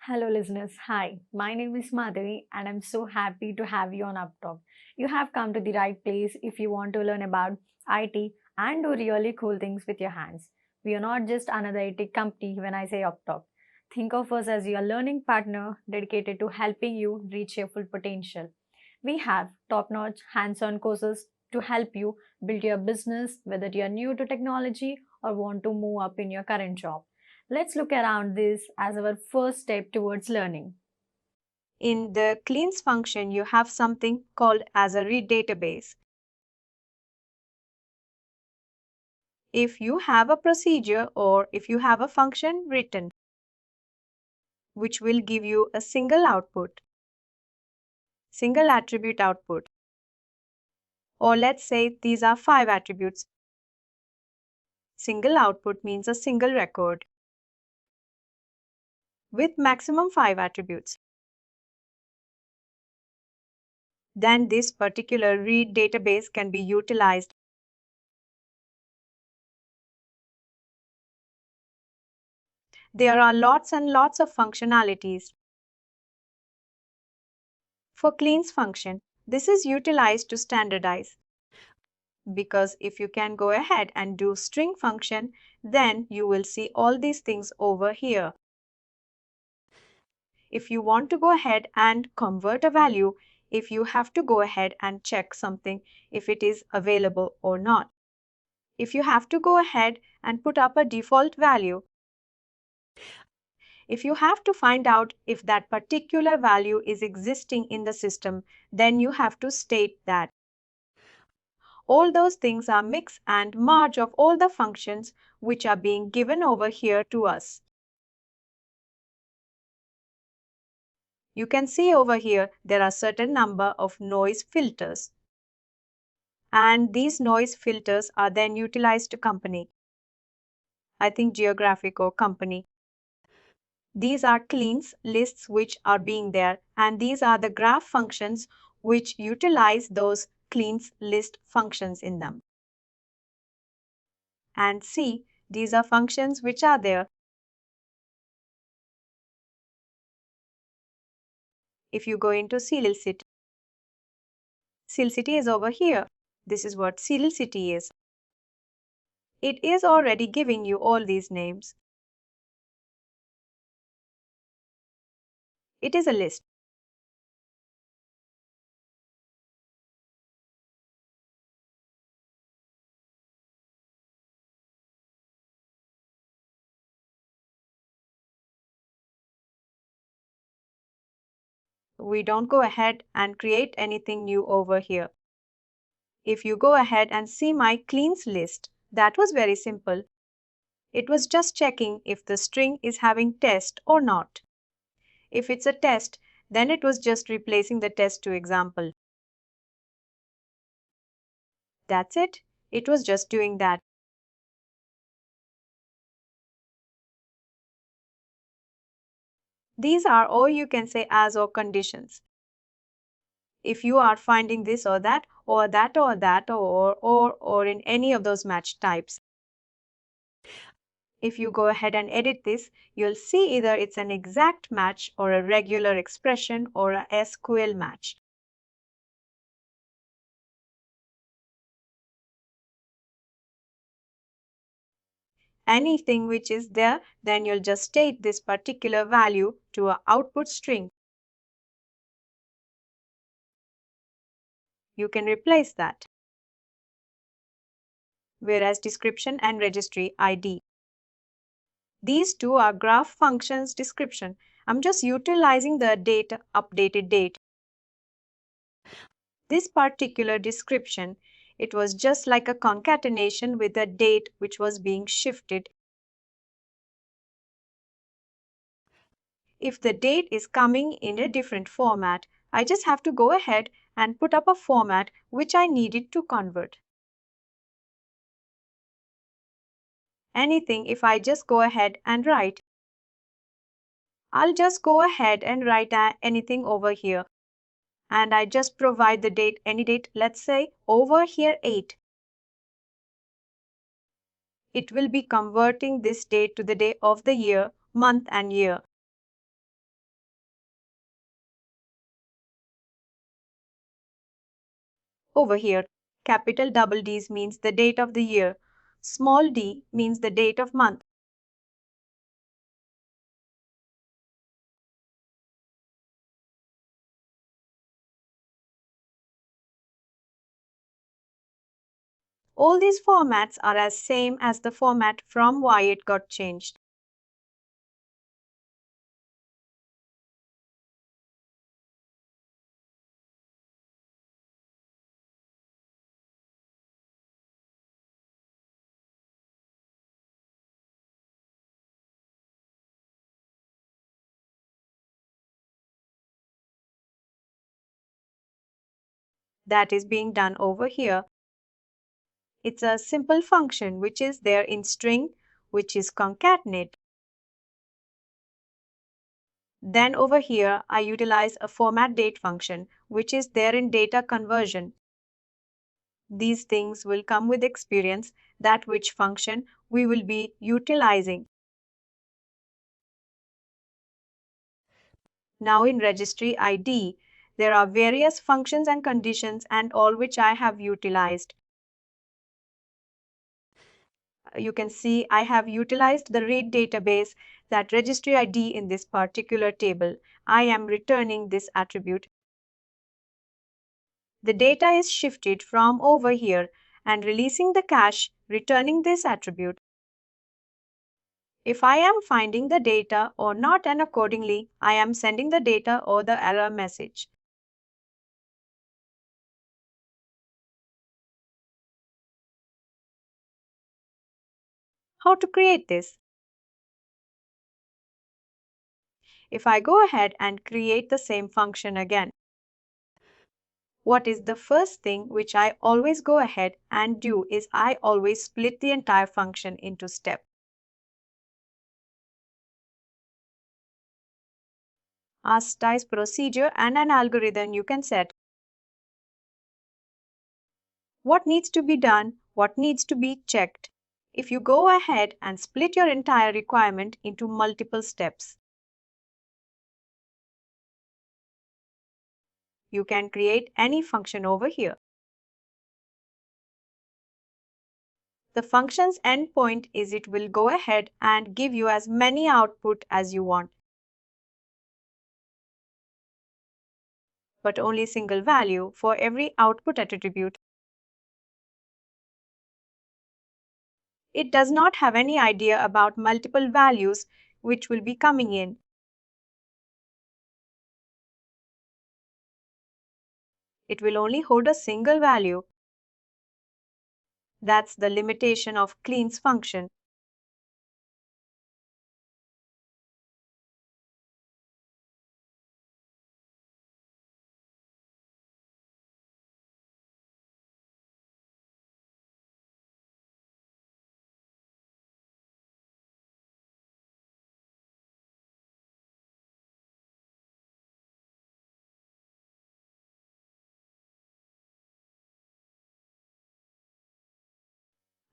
Hello, listeners. Hi, my name is Madhavi, and I'm so happy to have you on Upptalk. You have come to the right place if you want to learn about IT and do really cool things with your hands. We are not just another IT company when I say Upptalk. Think of us as your learning partner dedicated to helping you reach your full potential. We have top notch hands on courses to help you build your business, whether you are new to technology or want to move up in your current job. Let's look around this as our first step towards learning. In the cleans function, you have something called as a read database. If you have a procedure or if you have a function written, which will give you a single output, single attribute output, or let's say these are 5 attributes. Single output means a single record with maximum 5 attributes. Then this particular read database can be utilized. There are lots and lots of functionalities. For cleans function, this is utilized to standardize. Because if you can go ahead and do string function, then you will see all these things over here. If you want to go ahead and convert a value, if you have to go ahead and check something if it is available or not. If you have to go ahead and put up a default value, if you have to find out if that particular value is existing in the system, then you have to state that. All those things are mix and merge of all the functions which are being given over here to us. You can see over here there are certain number of noise filters. And these noise filters are then utilized to company. I think geographic or company. These are cleans lists which are being there, and these are the graph functions which utilize those cleans list functions in them. And see, these are functions which are there. If you go into serial city is over here. This is what serial city is. It is already giving you all these names. It is a list. We don't go ahead and create anything new over here. If you go ahead and see my cleans list, that was very simple. It was just checking if the string is having test or not. If it's a test, then it was just replacing the test to example. That's it. It was just doing that. These are all you can say as or conditions. If you are finding this or that or that or that or in any of those match types. If you go ahead and edit this, you'll see either it's an exact match or a regular expression or a SQL match. Anything which is there, then you'll just state this particular value to an output string. You can replace that. Whereas description and registry ID. These two are graph functions description. I'm just utilizing the date, updated date. This particular description, it was just like a concatenation with the date which was being shifted. If the date is coming in a different format, I just have to go ahead and put up a format which I needed to convert. Anything if I just go ahead and write. I'll just go ahead and write anything over here. And I just provide the date, any date, let's say over here 8. It will be converting this date to the day of the year, month and year. over here. Capital double D's means the date of the year. Small d means the date of month. All these formats are as same as the format from why it got changed. That is being done over here. It's a simple function which is there in string, which is concatenate. Then over here, I utilize a format date function, which is there in data conversion. These things will come with experience, that which function we will be utilizing. Now in registry ID, there are various functions and conditions and all which I have utilized. You can see I have utilized the read database, that registry ID in this particular table. I am returning this attribute. The data is shifted from over here and releasing the cache, returning this attribute. If I am finding the data or not, and accordingly, I am sending the data or the error message. How to create this? If I go ahead and create the same function again, what is the first thing which I always go ahead and do is I always split the entire function into steps. A style procedure and an algorithm you can set. What needs to be done, what needs to be checked. If you go ahead and split your entire requirement into multiple steps, you can create any function over here. The function's endpoint is it will go ahead and give you as many output as you want, but only single value for every output attribute. It does not have any idea about multiple values which will be coming in. It will only hold a single value. That's the limitation of clean's function.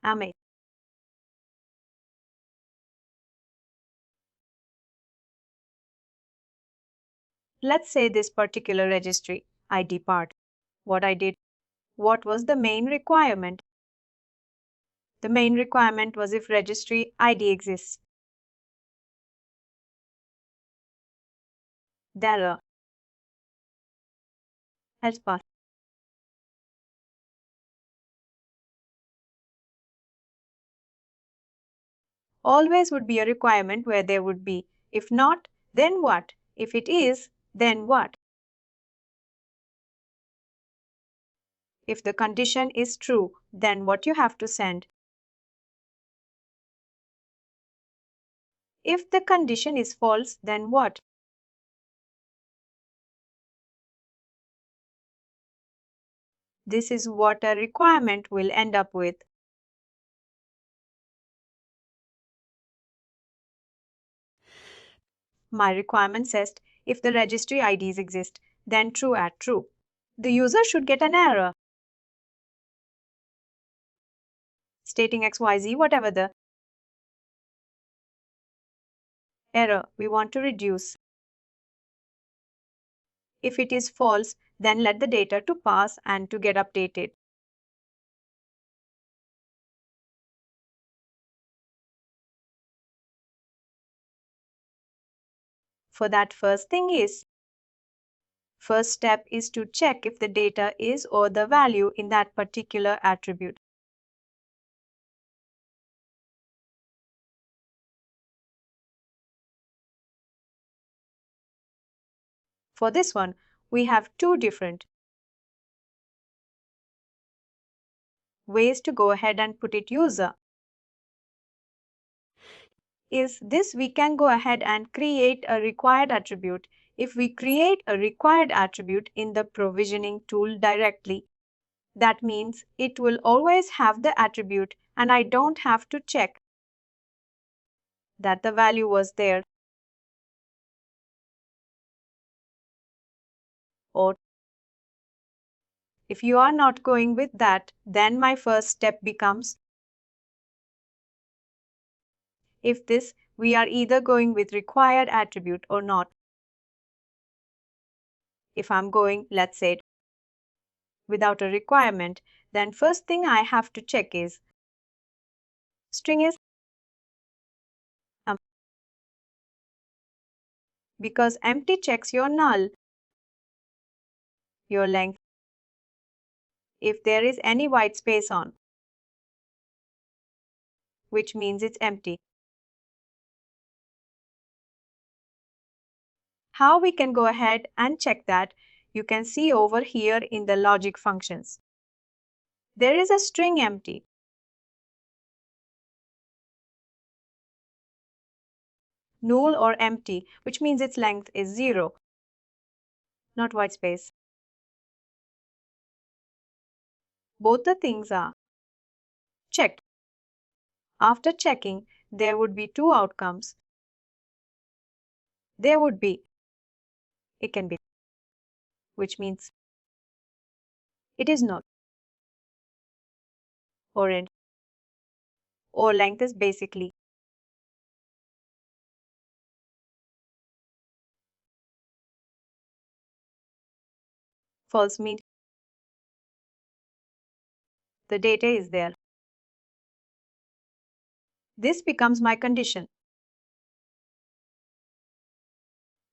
Ame. Let's say this particular registry ID part. What I did, what was the main requirement? The main requirement was if registry ID exists. There are else path. Always would be a requirement where there would be. If not, then what? If it is, then what? If the condition is true, then what you have to send. If the condition is false, then what? This is what a requirement will end up with. My requirement says if the registry IDs exist, then true at true. The user should get an error stating XYZ, whatever the error we want to reduce. If it is false, then let the data to pass and to get updated. For that, first step is to check if the data is or the value in that particular attribute. For this one, we have two different ways to go ahead and put it user. Is this we can go ahead and create a required attribute. If we create a required attribute in the provisioning tool directly, that means it will always have the attribute and I don't have to check that the value was there. Or if you are not going with that, then my first step becomes if this we are either going with required attribute or not. If I'm going, let's say, without a requirement, then first thing I have to check is string is because empty checks your null, your length, if there is any white space on, which means it's empty. How we can go ahead and check that, you can see over here in the logic functions. There is a string empty. Null or empty, which means its length is 0, not white space. Both the things are checked. After checking, there would be two outcomes. There would be, it can be, which means it is null, or int, or length is basically false, means the data is there. This becomes my condition.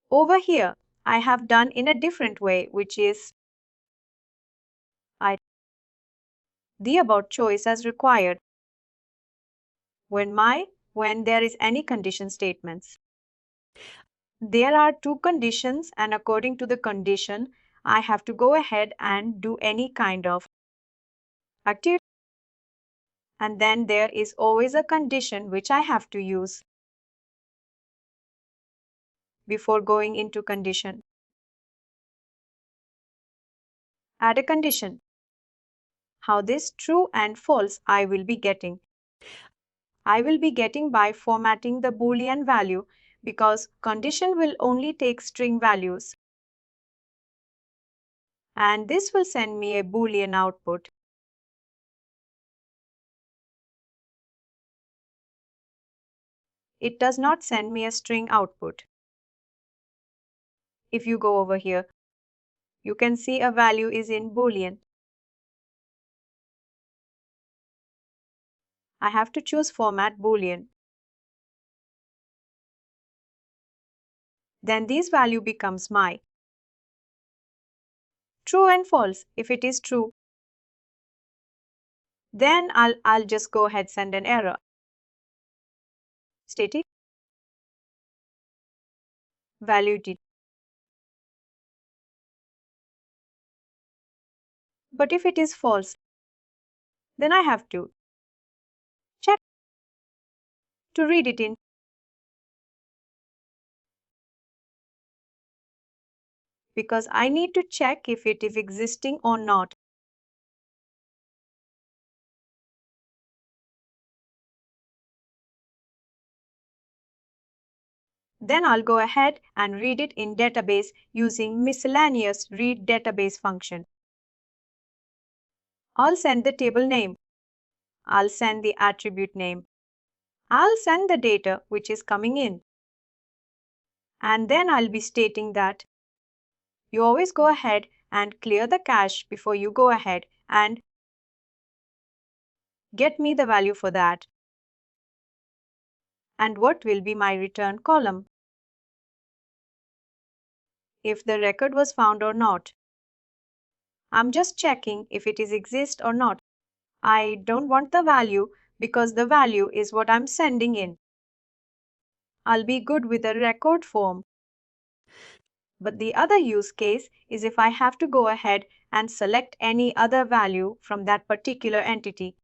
Over here, I have done in a different way, which is the about choice as required when there is any condition statements. There are two conditions, and according to the condition, I have to go ahead and do any kind of activity. And then there is always a condition which I have to use before going into condition. Add a condition. How this true and false I will be getting. I will be getting by formatting the Boolean value because condition will only take string values. And this will send me a Boolean output. It does not send me a string output. If you go over here, you can see a value is in Boolean. I have to choose format Boolean. Then this value becomes my true and false. If it is true, then I'll just go ahead send an error. Static value did. But if it is false, then I have to check to read it in. Because I need to check if it is existing or not. Then I'll go ahead and read it in database using miscellaneous read database function. I'll send the table name. I'll send the attribute name. I'll send the data which is coming in. And then I'll be stating that you always go ahead and clear the cache before you go ahead and get me the value for that. And what will be my return column? If the record was found or not. I'm just checking if it is exist or not. I don't want the value because the value is what I'm sending in. I'll be good with a record form. But the other use case is if I have to go ahead and select any other value from that particular entity.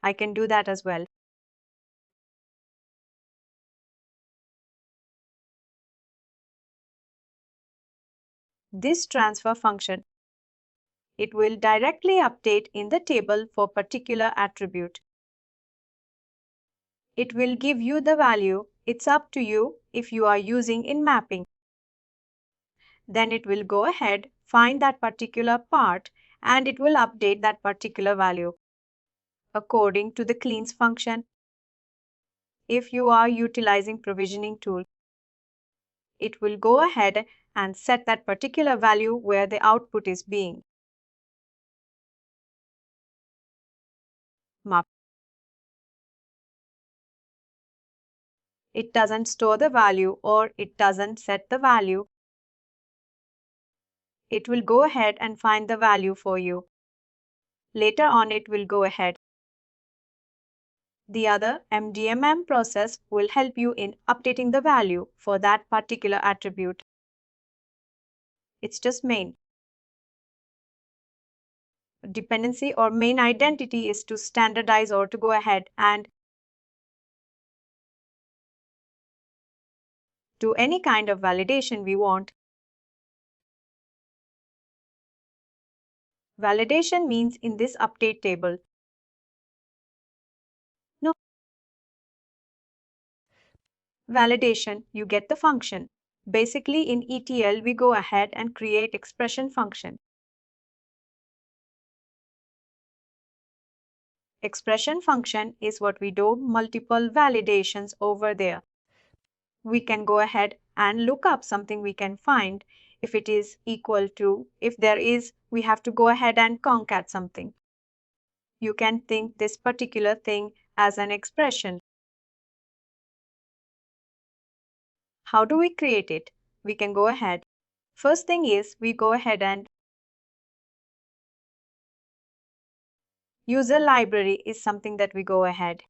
I can do that as well. This transfer function, it will directly update in the table for particular attribute. It will give you the value. It's up to you if you are using in mapping. Then it will go ahead, find that particular part, and it will update that particular value according to the cleans function. If you are utilizing provisioning tool, it will go ahead and set that particular value where the output is being mapped. It doesn't store the value or it doesn't set the value. It will go ahead and find the value for you. Later on, it will go ahead. The other MDMM process will help you in updating the value for that particular attribute. It's just main. Dependency or main identity is to standardize or to go ahead and do any kind of validation we want. Validation means in this update table. No. Validation, you get the function. Basically in ETL, we go ahead and create expression function. Expression function is what we do multiple validations over there. We can go ahead and look up something we can find. If it is equal to, if there is, we have to go ahead and concat something. You can think this particular thing as an expression. How do we create it? We can go ahead. First thing is we go ahead and user library is something that we go ahead.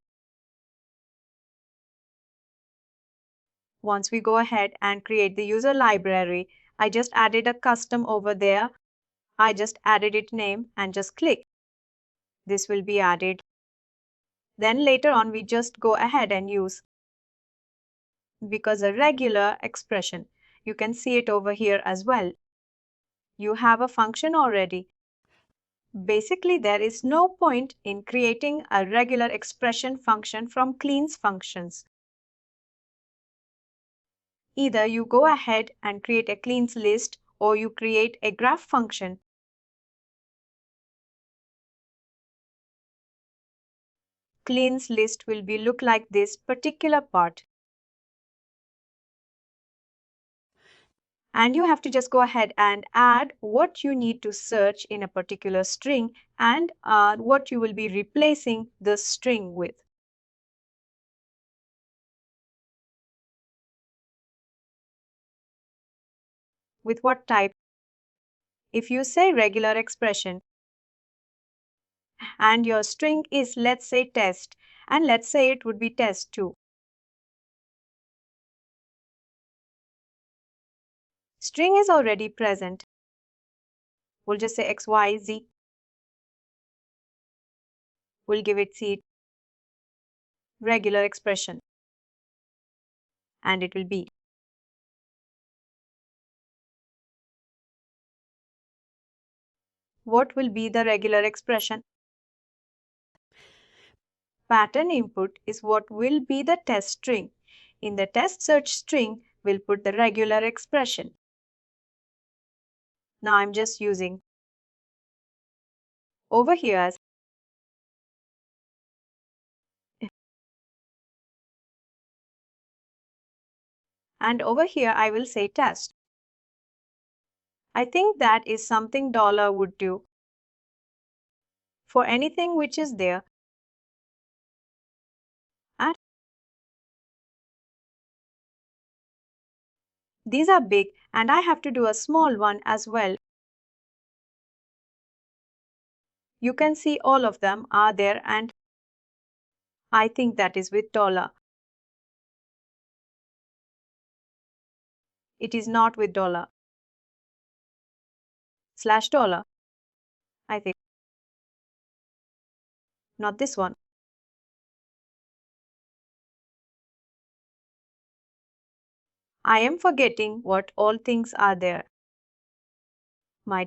Once we go ahead and create the user library, I just added a custom over there. I just added its name and just click. This will be added. Then later on, we just go ahead and use because a regular expression. You can see it over here as well. You have a function already. Basically, there is no point in creating a regular expression function from cleans functions. Either you go ahead and create a cleans list or you create a graph function. Cleans list will be look like this particular part. And you have to just go ahead and add what you need to search in a particular string and what you will be replacing the string with. With what type? If you say regular expression and your string is, let's say, test, and let's say it would be test2. String is already present. We'll just say x, y, z. We'll give it c, regular expression, and it will be. What will be the regular expression? Pattern input is what will be the test string. In the test search string, we'll put the regular expression. Now I'm just using over here as and over here I will say test. I think that is something dollar would do. For anything which is there, and these are big and I have to do a small one as well. You can see all of them are there and I think that is with dollar. It is not with dollar. Slash dollar. I think. Not this one. I am forgetting what all things are there. My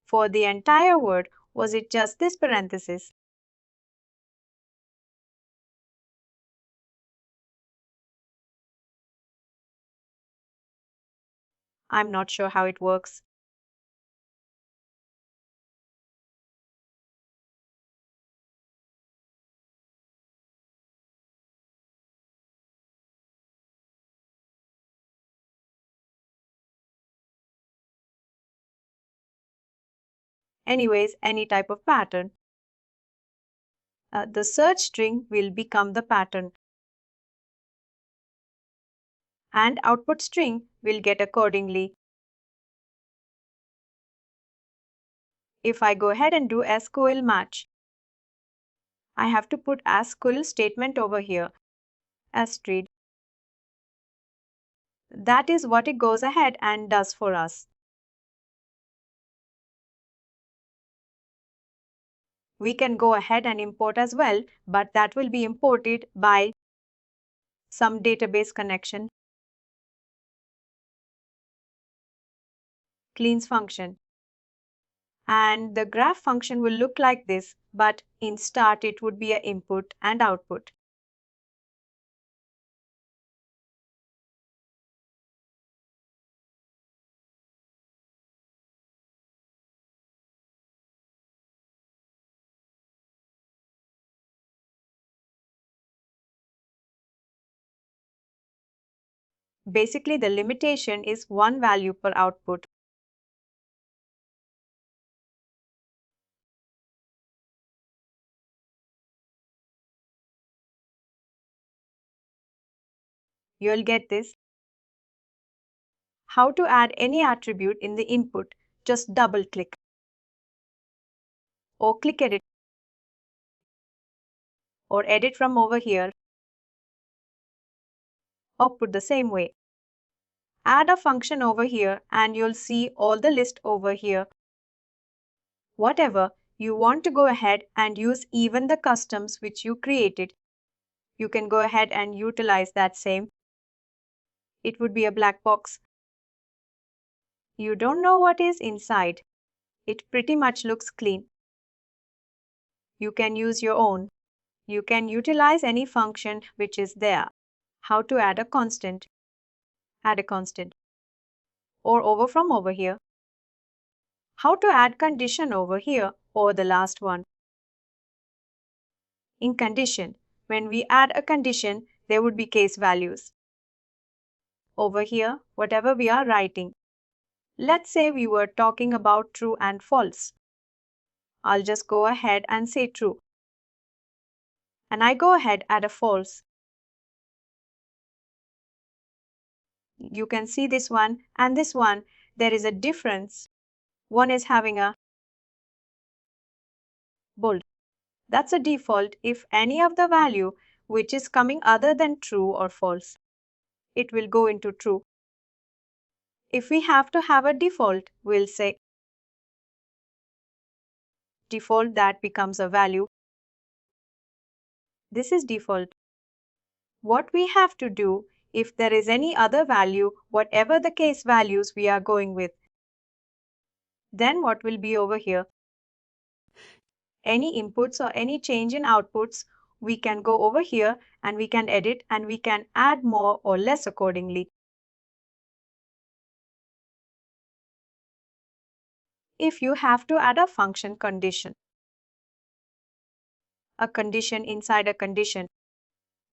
for the entire word, was it just this parenthesis? I'm not sure how it works. Anyways, any type of pattern. The search string will become the pattern and output string will get accordingly. If I go ahead and do SQL match, I have to put SQL statement over here. Astrid. That is what it goes ahead and does for us. We can go ahead and import as well, but that will be imported by some database connection. Cleans function. And the graph function will look like this, but in start it would be an input and output. Basically, the limitation is one value per output. You'll get this. How to add any attribute in the input, just double click or click edit or edit from over here or put the same way. Add a function over here and you'll see all the list over here. Whatever you want to go ahead and use even the customs which you created, you can go ahead and utilize that same. It would be a black box. You don't know what is inside. It pretty much looks clean. You can use your own. You can utilize any function which is there. How to add a constant. Add a constant. Or over from over here. How to add condition over here or the last one. In condition, when we add a condition, there would be case values. Over here, whatever we are writing. Let's say we were talking about true and false. I'll just go ahead and say true. And I go ahead add a false. You can see this one and this one, there is a difference. One is having a bold. That's a default if any of the value which is coming other than true or false. It will go into true. If we have to have a default, we'll say default that becomes a value. This is default. What we have to do if there is any other value, whatever the case values we are going with, then what will be over here? Any inputs or any change in outputs, we can go over here and we can edit and we can add more or less accordingly. If you have to add a function condition, a condition inside a condition,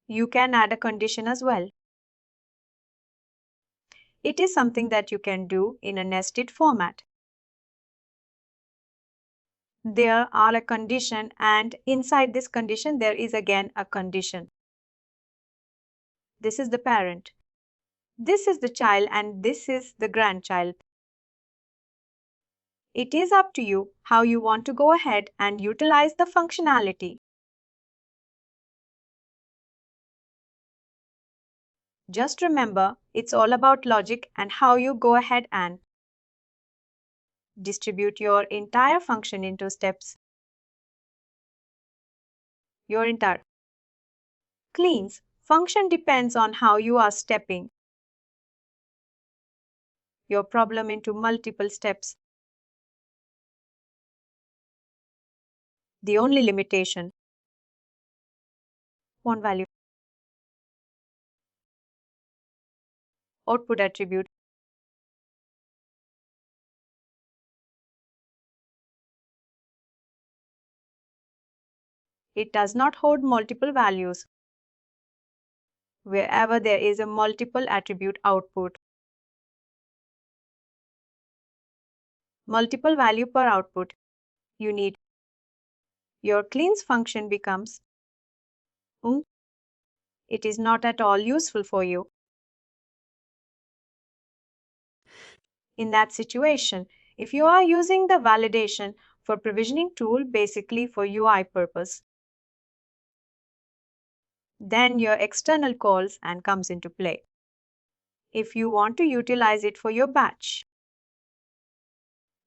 You can add a condition as well. It is something that you can do in a nested format. There are a condition, and inside this condition there is again a condition. This is the parent. This is the child, and this is the grandchild. It is up to you how you want to go ahead and utilize the functionality. Just remember, it's all about logic and how you go ahead and distribute your entire function into steps. Your entire cleans function depends on how you are stepping your problem into multiple steps. The only limitation, one value, output attribute. It does not hold multiple values. Wherever there is a multiple attribute output, multiple value per output, you need your cleans function becomes it is not at all useful for you. In that situation, if you are using the validation for provisioning tool basically for UI purpose, then your external calls and comes into play. If you want to utilize it for your batch,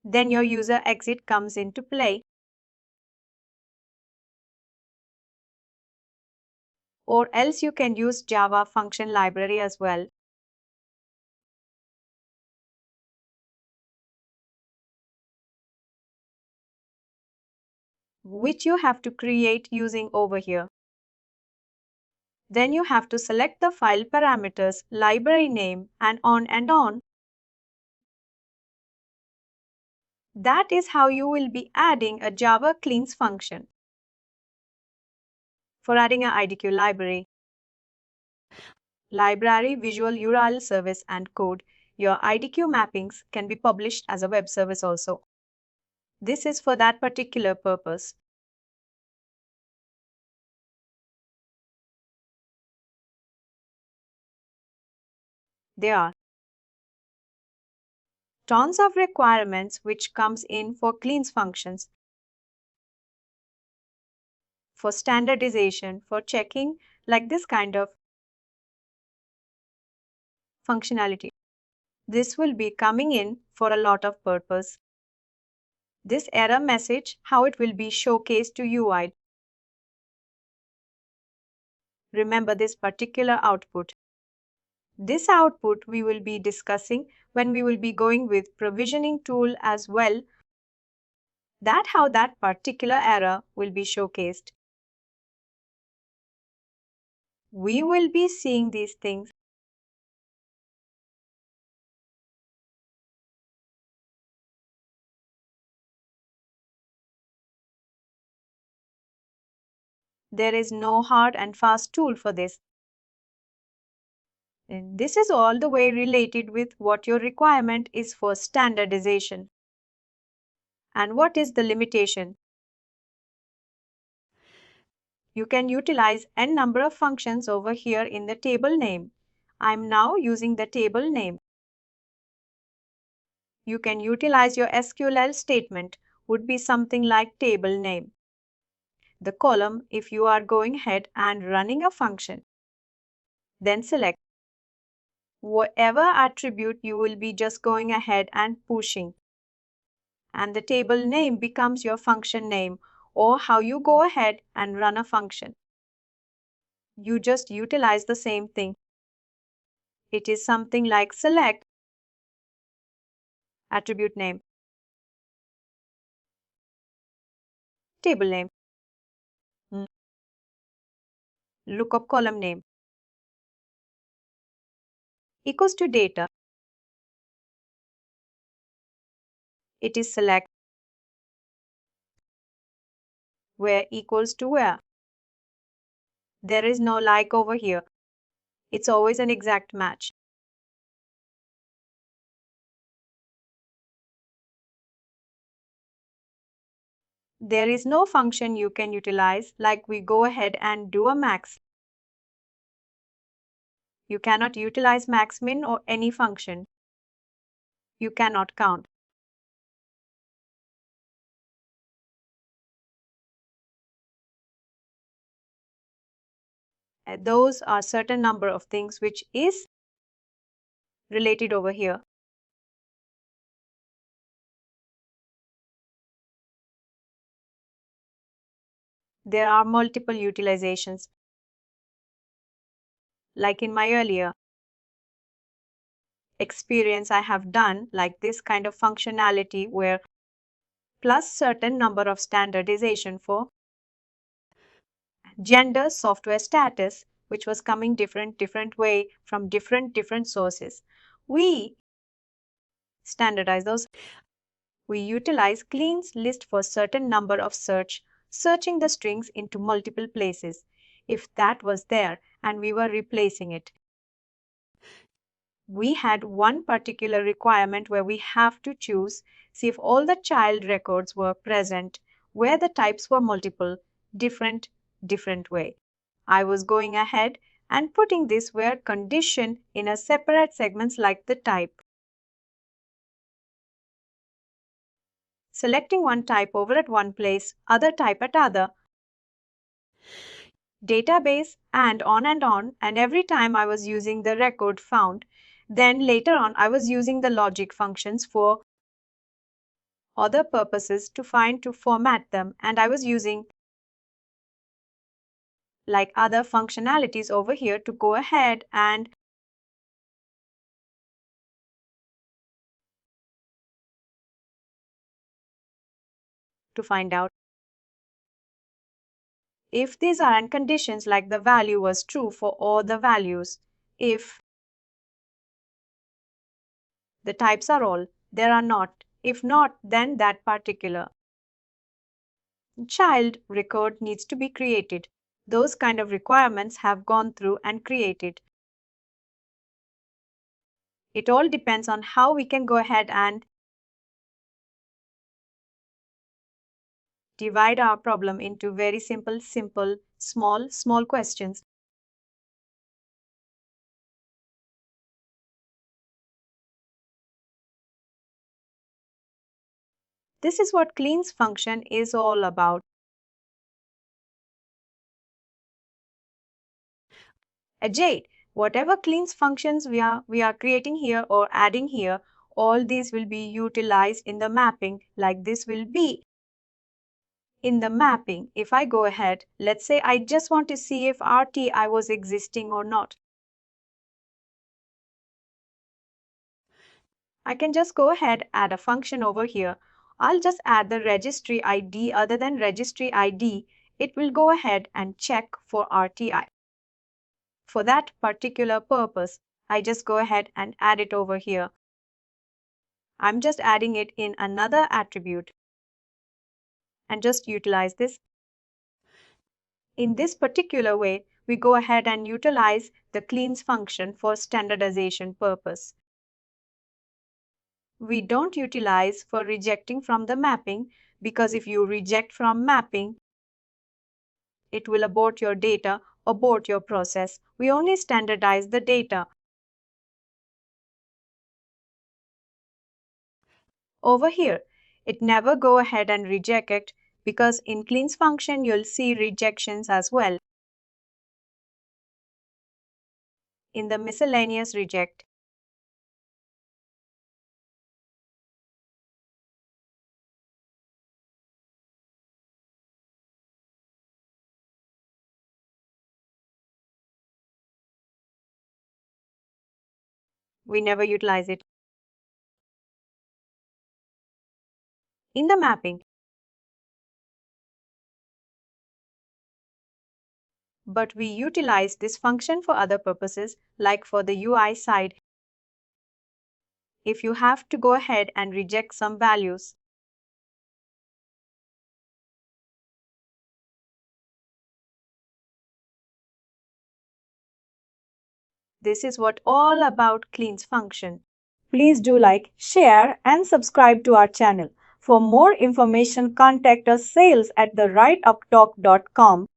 then your user exit comes into play. Or else you can use Java function library as well. Which you have to create using over here. Then you have to select the file parameters, library name, and on and on. That is how you will be adding a Java cleans function. For adding an IDQ library, visual URL service, and code, your IDQ mappings can be published as a web service also. This is for that particular purpose. There are tons of requirements which comes in for cleans functions, for standardization, for checking like this kind of functionality. This will be coming in for a lot of purpose. This error message, how it will be showcased to UI. Remember this particular output. This output we will be discussing when we will be going with provisioning tool as well. That how that particular error will be showcased. We will be seeing these things. There is no hard and fast tool for this. And this is all the way related with what your requirement is for standardization. And what is the limitation? You can utilize n number of functions over here in the table name. I'm now using the table name. You can utilize your SQL statement would be something like table name. The column if you are going ahead and running a function. Then select whatever attribute you will be just going ahead and pushing. And the table name becomes your function name or how you go ahead and run a function. You just utilize the same thing. It is something like select attribute name, table name, lookup column name, equals to data. It is select where equals to where. There is no like over here. It's always an exact match. There is no function you can utilize, like we go ahead and do a max. You cannot utilize max min or any function. You cannot count. Those are certain number of things which is related over here. There are multiple utilizations. Like in my earlier experience, I have done like this kind of functionality where plus certain number of standardization for gender, software status, which was coming different way from different sources. We standardize those. We utilize cleans list for certain number of searching the strings into multiple places. If that was there and we were replacing it, we had one particular requirement where we have to choose, see if all the child records were present, where the types were multiple, different way. I was going ahead and putting this where condition in a separate segments like the type. Selecting one type over at one place, other type at other, database and on, and every time I was using the record found. Then later on I was using the logic functions for other purposes to format them, and I was using like other functionalities over here to go ahead and to find out if these are and conditions like the value was true for all the values. If the types are all, there are not. If not, then that particular child record needs to be created. Those kind of requirements have gone through and created. It all depends on how we can go ahead and divide our problem into very simple, small questions. This is what cleans function is all about. Jade, whatever cleans functions we are creating here or adding here, all these will be utilized in the mapping, like this will be in the mapping. If I go ahead, let's say I just want to see if RTI was existing or not. I can just go ahead, add a function over here. I'll just add the registry ID other than registry ID. It will go ahead and check for RTI. For that particular purpose, I just go ahead and add it over here. I'm just adding it in another attribute and just utilize this. In this particular way, we go ahead and utilize the cleans function for standardization purpose. We don't utilize for rejecting from the mapping, because if you reject from mapping, it will abort your data, abort your process. We only standardize the data. Over here, it never go ahead and reject it, because in cleans function you'll see rejections as well. In the miscellaneous reject, we never utilize it. In the mapping, but we utilize this function for other purposes, like for the UI side. If you have to go ahead and reject some values, this is what all about cleans function. Please do like, share, and subscribe to our channel. For more information, contact us sales@therightuptalk.com.